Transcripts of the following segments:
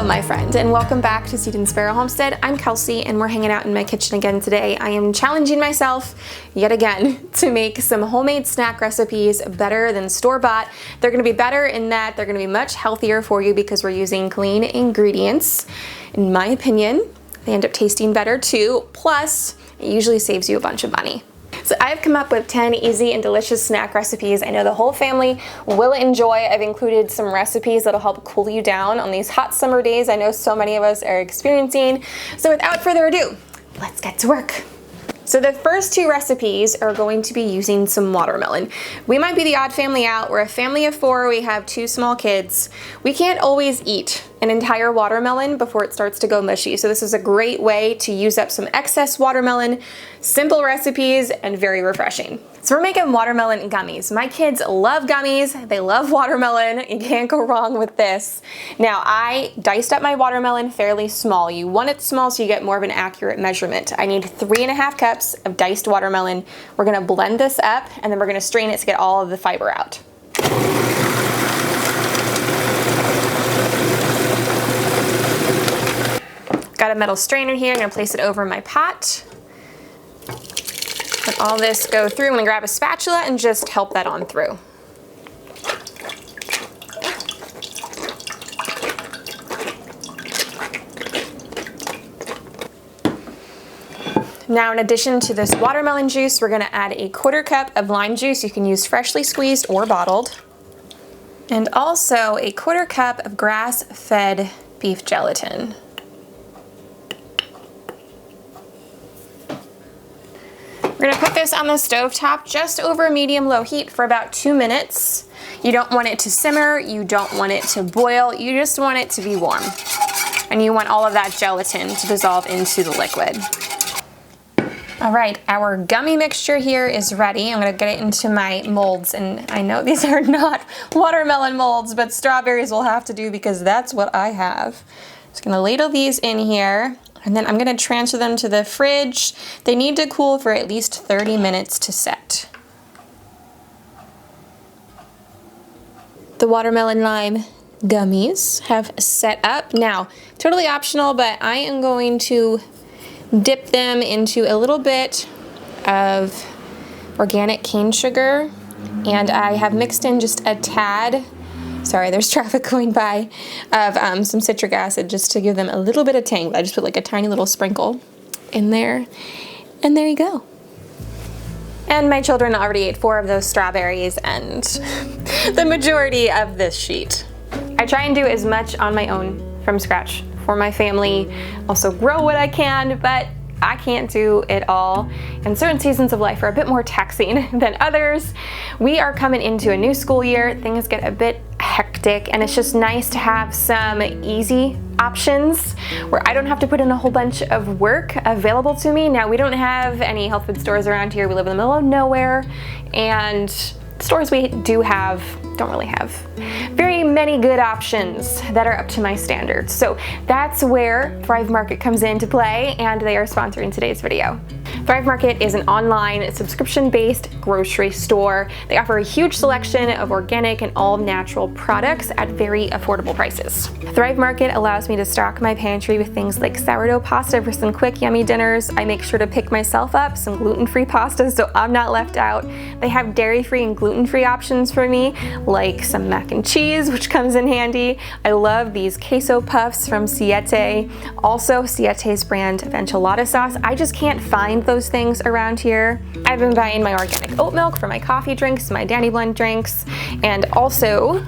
my friend, and welcome back to Seed and Sparrow Homestead. I'm Kelsey, and we're hanging out in my kitchen again today. I am challenging myself yet again to make some homemade snack recipes better than store-bought. They're going to be better in that they're going to be much healthier for you because we're using clean ingredients. In my opinion, they end up tasting better too. Plus, it usually saves you a bunch of money. So I've come up with 10 easy and delicious snack recipes I know the whole family will enjoy. I've included some recipes that'll help cool you down on these hot summer days I know so many of us are experiencing. So without further ado, let's get to work. So the first two recipes are going to be using some watermelon. We might be the odd family out. We're a family of 4, we have 2 small kids. We can't always eat an entire watermelon before it starts to go mushy. So this is a great way to use up some excess watermelon, simple recipes, and very refreshing. So we're making watermelon gummies. My kids love gummies, they love watermelon, you can't go wrong with this. Now I diced up my watermelon fairly small. You want it small so you get more of an accurate measurement. I need 3.5 cups of diced watermelon. We're gonna blend this up and then we're gonna strain it to get all of the fiber out. Got a metal strainer here, I'm gonna place it over my pot. Let all this go through. I'm gonna grab a spatula and just help that on through. Now in addition to this watermelon juice, we're gonna add a 1/4 cup of lime juice. You can use freshly squeezed or bottled. And also a 1/4 cup of grass-fed beef gelatin. We're gonna put this on the stovetop just over medium-low heat for about 2 minutes. You don't want it to simmer, you don't want it to boil, you just want it to be warm. And you want all of that gelatin to dissolve into the liquid. All right, our gummy mixture here is ready. I'm gonna get it into my molds, and I know these are not watermelon molds, but strawberries will have to do because that's what I have. Just gonna ladle these in here. And then I'm gonna transfer them to the fridge. They need to cool for at least 30 minutes to set. The watermelon lime gummies have set up. Now, totally optional, but I am going to dip them into a little bit of organic cane sugar. And I have mixed in just a tad, sorry, there's traffic going by, of some citric acid just to give them a little bit of tang. I just put like a tiny little sprinkle in there, and there you go. And my children already ate 4 of those strawberries and the majority of this sheet. I try and do as much on my own from scratch for my family, also grow what I can, but I can't do it all, and certain seasons of life are a bit more taxing than others. We are coming into a new school year, things get a bit hectic, and it's just nice to have some easy options where I don't have to put in a whole bunch of work available to me. Now, we don't have any health food stores around here, we live in the middle of nowhere, and stores we do have don't really have very many good options that are up to my standards. So that's where Thrive Market comes into play, and they are sponsoring today's video. Thrive Market is an online subscription-based grocery store. They offer a huge selection of organic and all-natural products at very affordable prices. Thrive Market allows me to stock my pantry with things like sourdough pasta for some quick, yummy dinners. I make sure to pick myself up some gluten-free pastas so I'm not left out. They have dairy-free and gluten-free options for me, like some mac and cheese, which comes in handy. I love these queso puffs from Siete. Also, Siete's brand of enchilada sauce. I just can't find those things around here. I've been buying my organic oat milk for my coffee drinks, my Danny Blend drinks, and also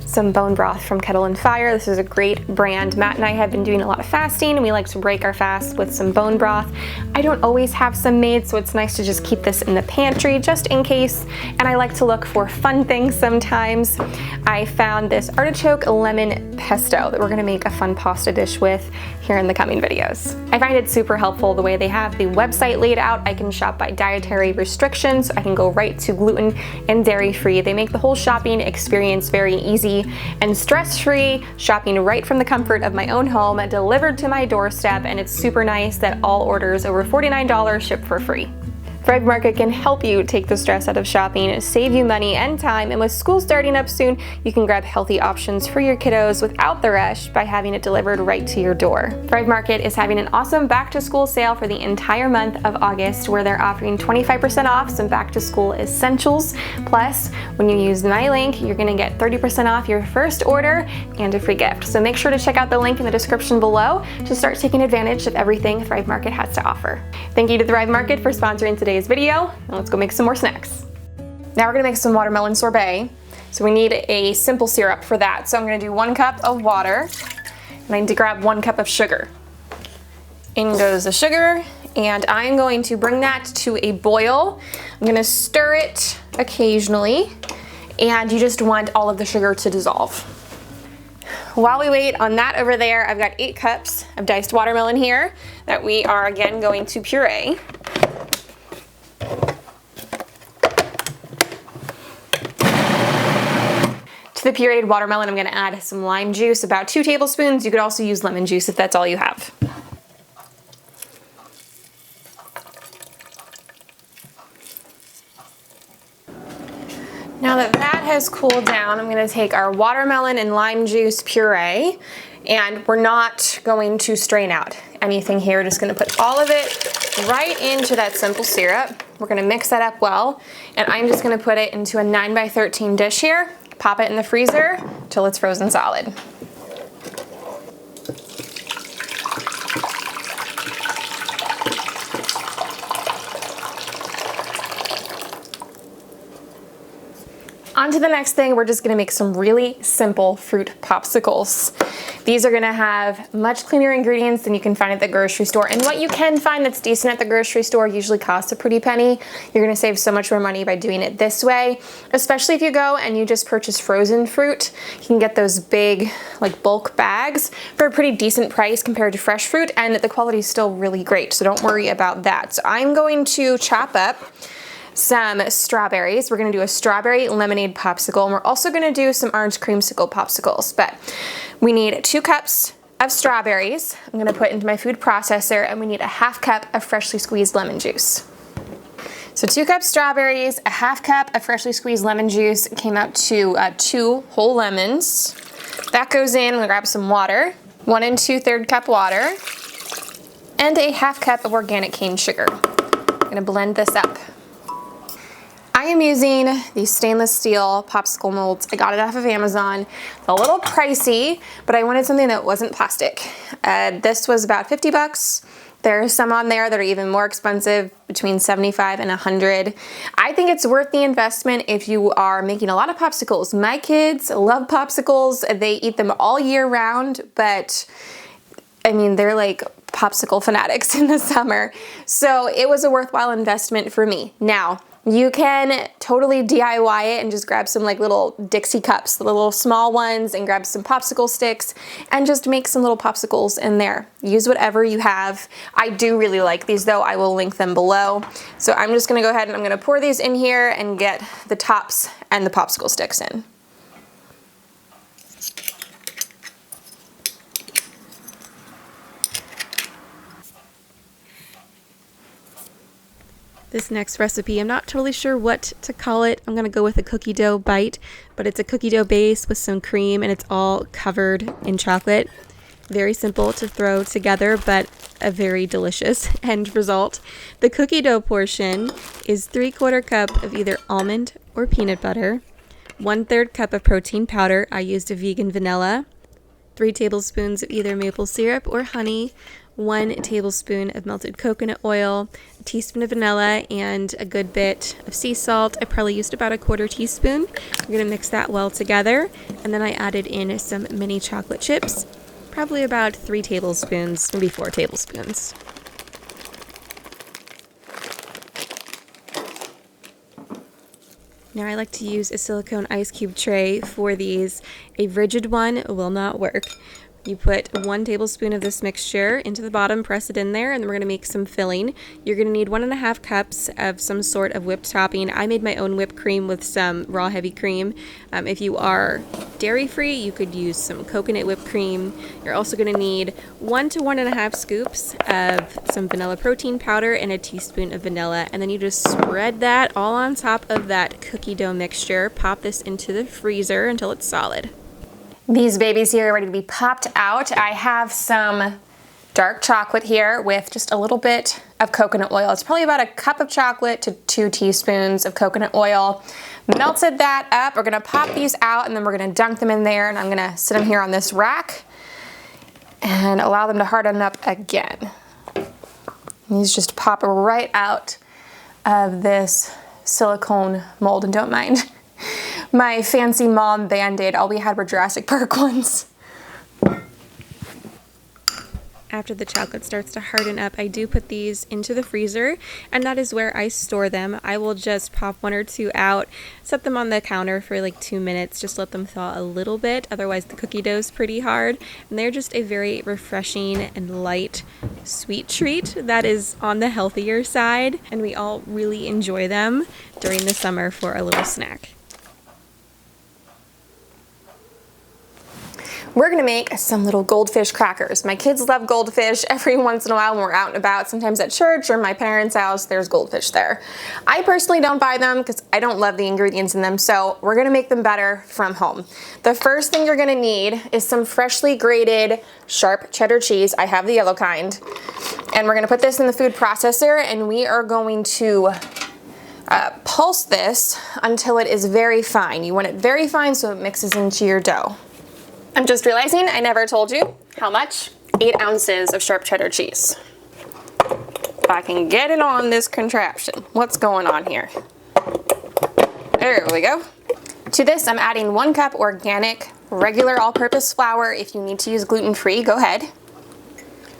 some bone broth from Kettle and Fire. This is a great brand. Matt and I have been doing a lot of fasting, and we like to break our fast with some bone broth. I don't always have some made, so it's nice to just keep this in the pantry just in case, and I like to look for fun things sometimes. I found this artichoke lemon pesto that we're gonna make a fun pasta dish with here in the coming videos. I find it super helpful the way they have the website laid out. I can shop by dietary restrictions, so I can go right to gluten and dairy free. They make the whole shopping experience very easy and stress-free, shopping right from the comfort of my own home, delivered to my doorstep, and it's super nice that all orders over $49 ship for free. Thrive Market can help you take the stress out of shopping, save you money and time, and with school starting up soon, you can grab healthy options for your kiddos without the rush by having it delivered right to your door. Thrive Market is having an awesome back to school sale for the entire month of August, where they're offering 25% off some back to school essentials. Plus, when you use my link, you're gonna get 30% off your first order and a free gift. So make sure to check out the link in the description below to start taking advantage of everything Thrive Market has to offer. Thank you to Thrive Market for sponsoring today's video. Now let's go make some more snacks. Now we're gonna make some watermelon sorbet. So we need a simple syrup for that. So I'm gonna do 1 cup of water, and I need to grab 1 cup of sugar. In goes the sugar, and I'm going to bring that to a boil. I'm gonna stir it occasionally, and you just want all of the sugar to dissolve. While we wait on that over there, I've got 8 cups of diced watermelon here that we are again going to puree. To the pureed watermelon, I'm gonna add some lime juice, about 2 tablespoons. You could also use lemon juice if that's all you have. Now that that has cooled down, I'm gonna take our watermelon and lime juice puree, and we're not going to strain out anything here. Just gonna put all of it right into that simple syrup. We're gonna mix that up well, and I'm just gonna put it into a 9x13 dish here, pop it in the freezer till it's frozen solid. On to the next thing, we're just gonna make some really simple fruit popsicles. These are gonna have much cleaner ingredients than you can find at the grocery store. And what you can find that's decent at the grocery store usually costs a pretty penny. You're gonna save so much more money by doing it this way, especially if you go and you just purchase frozen fruit. You can get those big, like bulk bags for a pretty decent price compared to fresh fruit, and the quality is still really great, so don't worry about that. So I'm going to chop up some strawberries. We're gonna do a strawberry lemonade popsicle, and we're also gonna do some orange creamsicle popsicles, but we need 2 cups of strawberries. I'm gonna put into my food processor, and we need a 1/2 cup of freshly squeezed lemon juice. So 2 cups strawberries, a 1/2 cup of freshly squeezed lemon juice, came out to 2 whole lemons. That goes in. I'm gonna grab some water, 1 2/3 cup water, and a 1/2 cup of organic cane sugar. I'm gonna blend this up. I am using these stainless steel popsicle molds. I got it off of Amazon. It's a little pricey, but I wanted something that wasn't plastic. This was about 50 bucks. There are some on there that are even more expensive, between 75 and 100. I think it's worth the investment if you are making a lot of popsicles. My kids love popsicles. They eat them all year round, but I mean, they're like popsicle fanatics in the summer. So it was a worthwhile investment for me. Now, you can totally DIY it and just grab some like little Dixie cups, the little small ones, and grab some popsicle sticks and just make some little popsicles in there. Use whatever you have. I do really like these though. I will link them below. So I'm just gonna go ahead and I'm gonna pour these in here and get the tops and the popsicle sticks in. This next recipe, I'm not totally sure what to call it. I'm gonna go with a cookie dough bite, but it's a cookie dough base with some cream and it's all covered in chocolate. Very simple to throw together, but a very delicious end result. The cookie dough portion is 3/4 cup of either almond or peanut butter, 1/3 cup of protein powder. I used a vegan vanilla, 3 tablespoons of either maple syrup or honey, 1 tablespoon of melted coconut oil, a teaspoon of vanilla, and a good bit of sea salt. I probably used about 1/4 teaspoon. I'm gonna mix that well together, and then I added in some mini chocolate chips, probably about 3 tablespoons, maybe 4 tablespoons. Now I like to use a silicone ice cube tray for these. A rigid one will not work. You put 1 tablespoon of this mixture into the bottom, press it in there, and then we're going to make some filling. You're going to need 1.5 cups of some sort of whipped topping. I made my own whipped cream with some raw heavy cream. If you are dairy-free, you could use some coconut whipped cream. You're also going to need 1 to 1.5 scoops of some vanilla protein powder and a teaspoon of vanilla. And then you just spread that all on top of that cookie dough mixture. Pop this into the freezer until it's solid. These babies here are ready to be popped out. I have some dark chocolate here with just a little bit of coconut oil. It's probably about a cup of chocolate to 2 teaspoons of coconut oil. Melted that up. We're gonna pop these out and then we're gonna dunk them in there, and I'm gonna sit them here on this rack and allow them to harden up again. These just pop right out of this silicone mold, and don't mind my fancy mom Band-Aid. All we had were Jurassic Park ones. After the chocolate starts to harden up, I do put these into the freezer, and that is where I store them. I will just pop 1 or 2 out, set them on the counter for like 2 minutes, just let them thaw a little bit, otherwise the cookie dough is pretty hard, and they're just a very refreshing and light sweet treat that is on the healthier side, and we all really enjoy them during the summer for a little snack. We're gonna make some little goldfish crackers. My kids love goldfish. Every once in a while when we're out and about, sometimes at church or my parents' house, there's goldfish there. I personally don't buy them because I don't love the ingredients in them, so we're gonna make them better from home. The first thing you're gonna need is some freshly grated sharp cheddar cheese. I have the yellow kind. And we're gonna put this in the food processor, and we are going to pulse this until it is very fine. You want it very fine so it mixes into your dough. I'm just realizing I never told you how much. 8 ounces of sharp cheddar cheese. If I can get it on this contraption. What's going on here? There we go. To this, I'm adding 1 cup organic, regular all-purpose flour. If you need to use gluten-free, go ahead.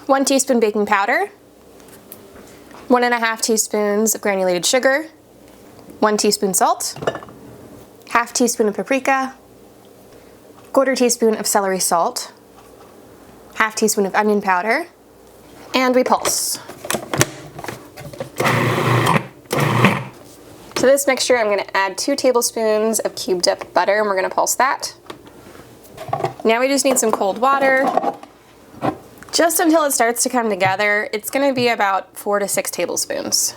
1 teaspoon baking powder. 1.5 teaspoons of granulated sugar. 1 teaspoon salt. 1/2 teaspoon of paprika. 1/4 teaspoon of celery salt, 1/2 teaspoon of onion powder, and we pulse. To this mixture, I'm gonna add 2 tablespoons of cubed up butter, and we're gonna pulse that. Now we just need some cold water, just until it starts to come together. It's gonna be about 4 to 6 tablespoons.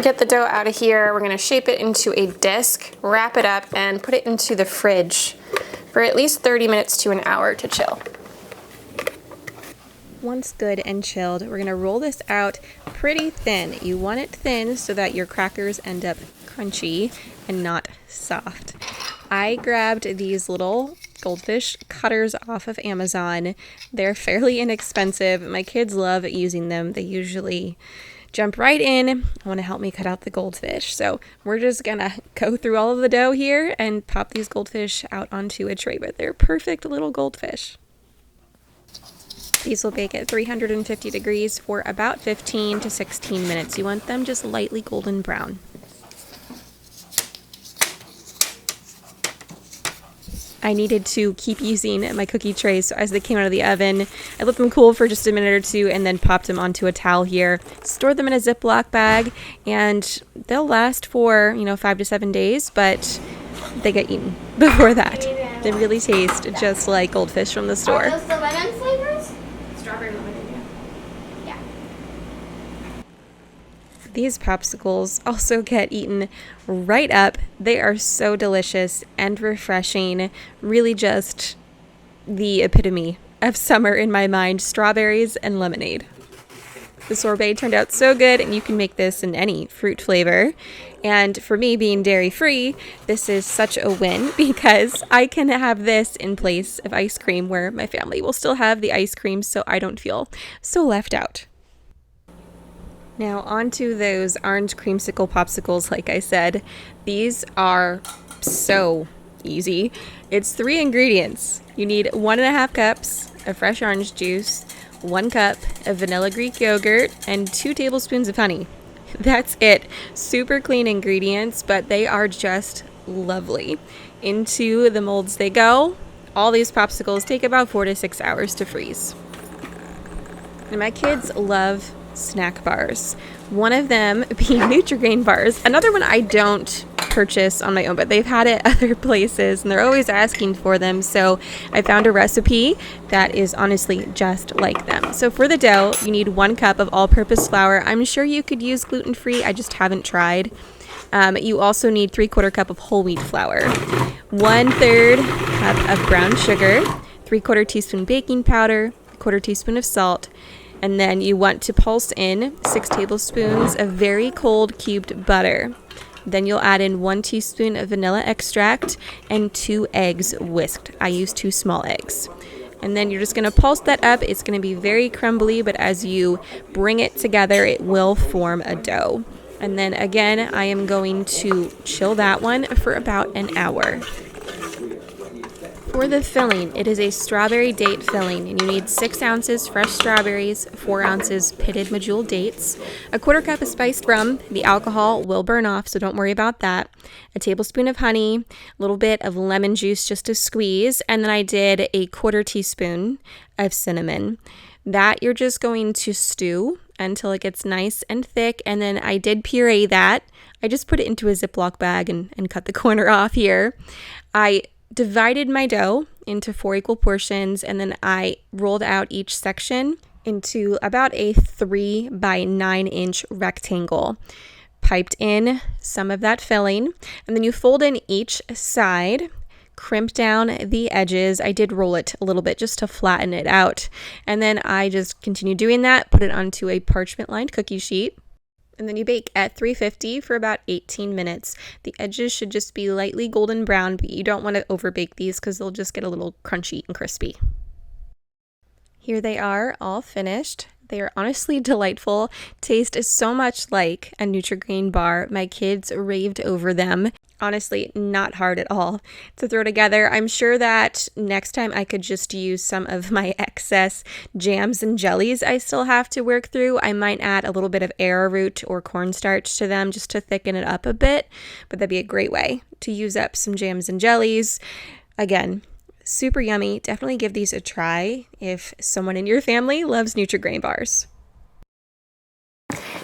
Get the dough out of here. We're gonna shape it into a disc, wrap it up, and put it into the fridge for at least 30 minutes to an hour to chill. Once good and chilled, we're gonna roll this out pretty thin. You want it thin so that your crackers end up crunchy and not soft. I grabbed these little goldfish cutters off of Amazon. They're fairly inexpensive. My kids love using them. They usually jump right in. Want to help me cut out the goldfish. So we're just gonna go through all of the dough here and pop these goldfish out onto a tray, but they're perfect little goldfish. These will bake at 350 degrees for about 15 to 16 minutes. You want them just lightly golden brown. I needed to keep using my cookie trays, so as they came out of the oven, I let them cool for just a minute or 2 and then popped them onto a towel here. Stored them in a Ziploc bag, and they'll last for, 5 to 7 days, but they get eaten before that. They really taste just like goldfish from the store. Are those the lemon flavors? Strawberry lemon, yeah. These popsicles also get eaten right up. They are so delicious and refreshing. Really just the epitome of summer in my mind. Strawberries and lemonade. The sorbet turned out so good, and you can make this in any fruit flavor. And for me, being dairy-free, this is such a win because I can have this in place of ice cream where my family will still have the ice cream, so I don't feel so left out. Now onto those orange creamsicle popsicles. Like I said, these are so easy. It's 3 ingredients. You need 1.5 cups of fresh orange juice, 1 cup of vanilla Greek yogurt, and 2 tablespoons of honey. That's it. Super clean ingredients, but they are just lovely. Into the molds they go. All these popsicles take about 4 to 6 hours to freeze. And my kids love snack bars. One of them being Nutri-Grain bars. Another one I don't purchase on my own, but they've had it other places and they're always asking for them. So I found a recipe that is honestly just like them. So for the dough, you need 1 cup of all-purpose flour. I'm sure you could use gluten-free. I just haven't tried. You also need 3/4 cup of whole wheat flour, 1/3 cup of brown sugar, 3/4 teaspoon baking powder, 1/4 teaspoon of salt, and then you want to pulse in 6 tablespoons of very cold cubed butter. Then you'll add in 1 teaspoon of vanilla extract and 2 eggs whisked. I use 2 small eggs. And then you're just going to pulse that up. It's going to be very crumbly, but as you bring it together, it will form a dough. And then again, I am going to chill that one for about an hour. For the filling, it is a strawberry date filling, and you need 6 ounces fresh strawberries, 4 ounces pitted medjool dates, 1/4 cup of spiced rum. The alcohol will burn off, so don't worry about that. A tablespoon of honey, a little bit of lemon juice just to squeeze, and then I did a 1/4 teaspoon of cinnamon. That you're just going to stew until it gets nice and thick, and then I did puree that. I just put it into a Ziploc bag and cut the corner off here. I divided my dough into 4 equal portions, and then I rolled out each section into about a 3 by 9 inch rectangle. Piped in some of that filling, and then you fold in each side, crimp down the edges. I did roll it a little bit just to flatten it out, and then I just continue doing that, put it onto a parchment lined cookie sheet. And then you bake at 350 for about 18 minutes. The edges should just be lightly golden brown, but you don't want to overbake these because they'll just get a little crunchy and crispy. Here they are, all finished. They are honestly delightful. Taste is so much like a Nutri-Grain bar. My kids raved over them. Honestly, not hard at all to throw together. I'm sure that next time I could just use some of my excess jams and jellies I still have to work through. I might add a little bit of arrowroot or cornstarch to them just to thicken it up a bit, but that'd be a great way to use up some jams and jellies. Again, super yummy. Definitely give these a try if someone in your family loves Nutri-Grain bars.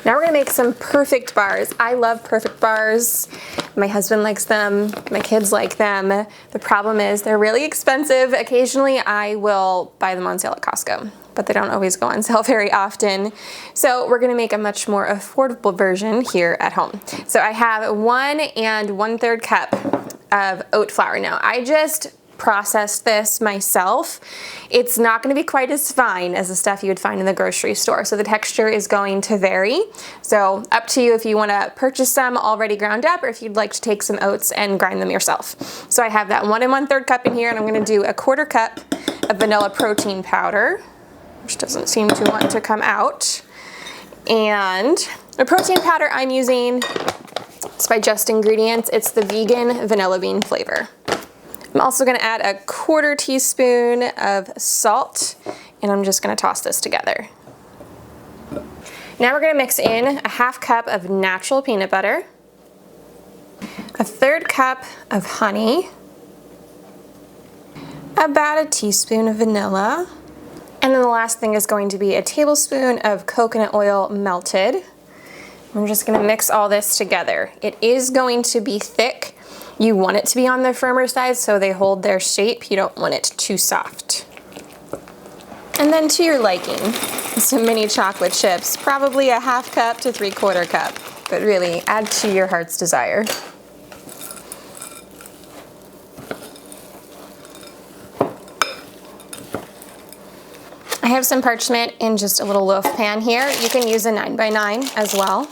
Now we're going to make some perfect bars. I love perfect bars. My husband likes them. My kids like them. The problem is they're really expensive. Occasionally I will buy them on sale at Costco, but they don't always go on sale very often. So we're going to make a much more affordable version here at home. So I have 1 1/3 cup of oat flour. Now I just processed this myself. It's not going to be quite as fine as the stuff you would find in the grocery store, so the texture is going to vary. So up to you if you want to purchase some already ground up or if you'd like to take some oats and grind them yourself. So I have that 1 1/3 cup in here, and I'm going to do a 1/4 cup of vanilla protein powder, which doesn't seem to want to come out. And the protein powder I'm using is by Just Ingredients. It's the vegan vanilla bean flavor. I'm also going to add a 1/4 teaspoon of salt, and I'm just going to toss this together. Now we're going to mix in a 1/2 cup of natural peanut butter, a 1/3 cup of honey, about a teaspoon of vanilla, and then the last thing is going to be a tablespoon of coconut oil melted. I'm just going to mix all this together. It is going to be thick. You want it to be on the firmer side so they hold their shape. You don't want it too soft. And then to your liking, some mini chocolate chips, probably a 1/2 cup to 3/4 cup, but really add to your heart's desire. I have some parchment in just a little loaf pan here. You can use a 9 by 9 as well.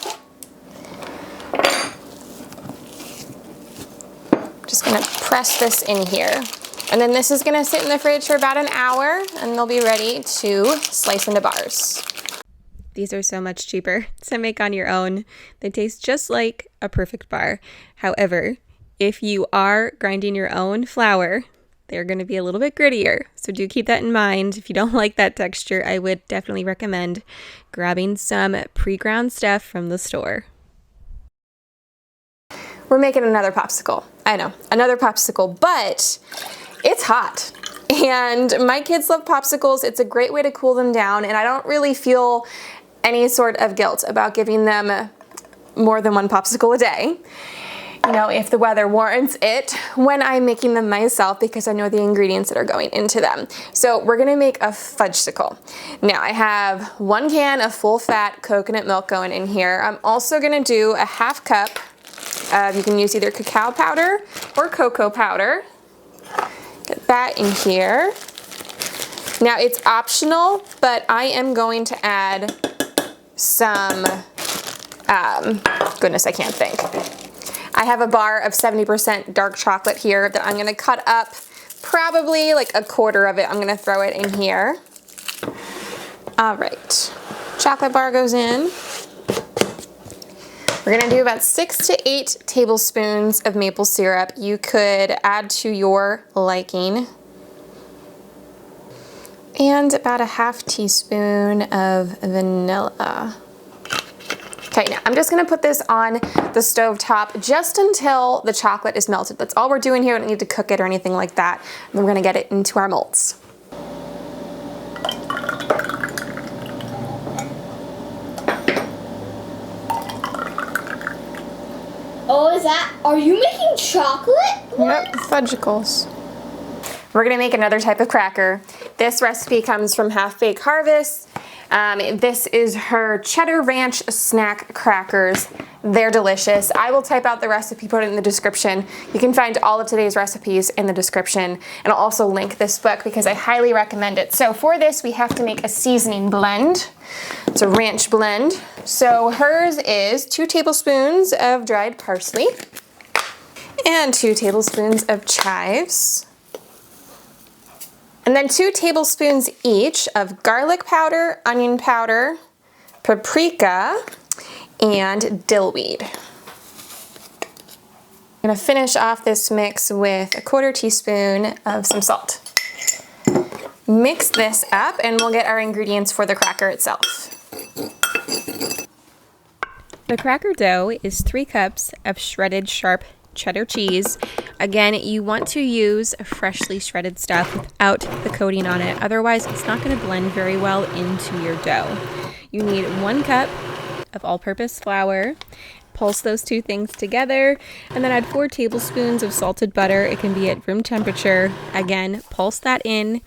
Just gonna press this in here. And then this is gonna sit in the fridge for about an hour, and they'll be ready to slice into bars. These are so much cheaper to make on your own. They taste just like a perfect bar. However, if you are grinding your own flour, they're going to be a little bit grittier. So do keep that in mind. If you don't like that texture, I would definitely recommend grabbing some pre-ground stuff from the store. We're making another popsicle. I know, another popsicle, but it's hot. And my kids love popsicles. It's a great way to cool them down, and I don't really feel any sort of guilt about giving them more than one popsicle a day. You know, if the weather warrants it, when I'm making them myself, because I know the ingredients that are going into them. So we're gonna make a fudgesicle. Now I have 1 can of full fat coconut milk going in here. I'm also gonna do a 1/2 cup of, you can use either cacao powder or cocoa powder. Get that in here. Now it's optional, but I am going to add some, goodness, I can't think. I have a bar of 70% dark chocolate here that I'm gonna cut up, probably like 1/4 of it. I'm gonna throw it in here. All right, chocolate bar goes in. We're gonna do about 6 to 8 tablespoons of maple syrup. You could add to your liking. And about a 1/2 teaspoon of vanilla. Okay, now I'm just gonna put this on the stove top just until the chocolate is melted. That's all we're doing here. We don't need to cook it or anything like that. And we're gonna get it into our molds. Oh, is that, are you making chocolate? Yep, fudgicles. We're gonna make another type of cracker. This recipe comes from Half Baked Harvest. This is her cheddar ranch snack crackers. They're delicious. I will type out the recipe, put it in the description. You can find all of today's recipes in the description, and I'll also link this book because I highly recommend it. So for this, we have to make a seasoning blend. It's a ranch blend. So hers is 2 tablespoons of dried parsley and 2 tablespoons of chives. And then 2 tablespoons each of garlic powder, onion powder, paprika, and dill weed. I'm gonna finish off this mix with a 1/4 teaspoon of some salt. Mix this up and we'll get our ingredients for the cracker itself. The cracker dough is 3 cups of shredded sharp cheddar cheese. Again, you want to use freshly shredded stuff without the coating on it. Otherwise, it's not going to blend very well into your dough. You need 1 cup of all-purpose flour. Pulse those 2 things together, and then add 4 tablespoons of salted butter. It can be at room temperature. Again, pulse that in,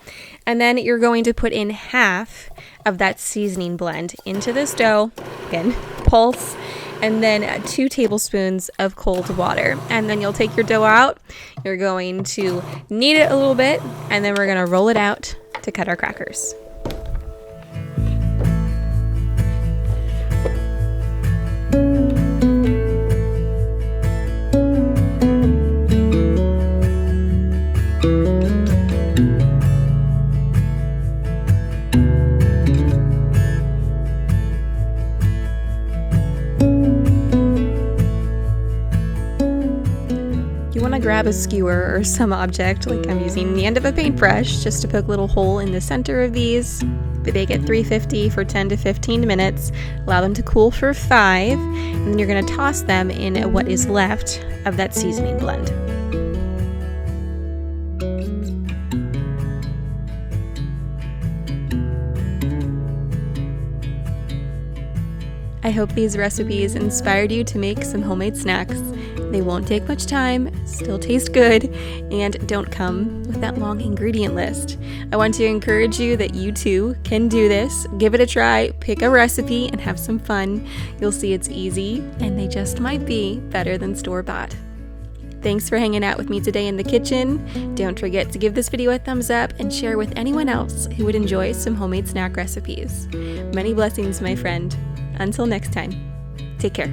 and then you're going to put in 1/2 of that seasoning blend into this dough. Again, pulse, and then 2 tablespoons of cold water. And then you'll take your dough out. You're going to knead it a little bit, and then we're going to roll it out to cut our crackers. Grab a skewer or some object, like I'm using the end of a paintbrush, just to poke a little hole in the center of these. Bake at 350 for 10 to 15 minutes. Allow them to cool for 5, and then you're going to toss them in what is left of that seasoning blend. I hope these recipes inspired you to make some homemade snacks. They won't take much time, still taste good, and don't come with that long ingredient list. I want to encourage you that you too can do this. Give it a try, pick a recipe, and have some fun. You'll see it's easy, and they just might be better than store-bought. Thanks for hanging out with me today in the kitchen. Don't forget to give this video a thumbs up and share with anyone else who would enjoy some homemade snack recipes. Many blessings, my friend. Until next time, take care.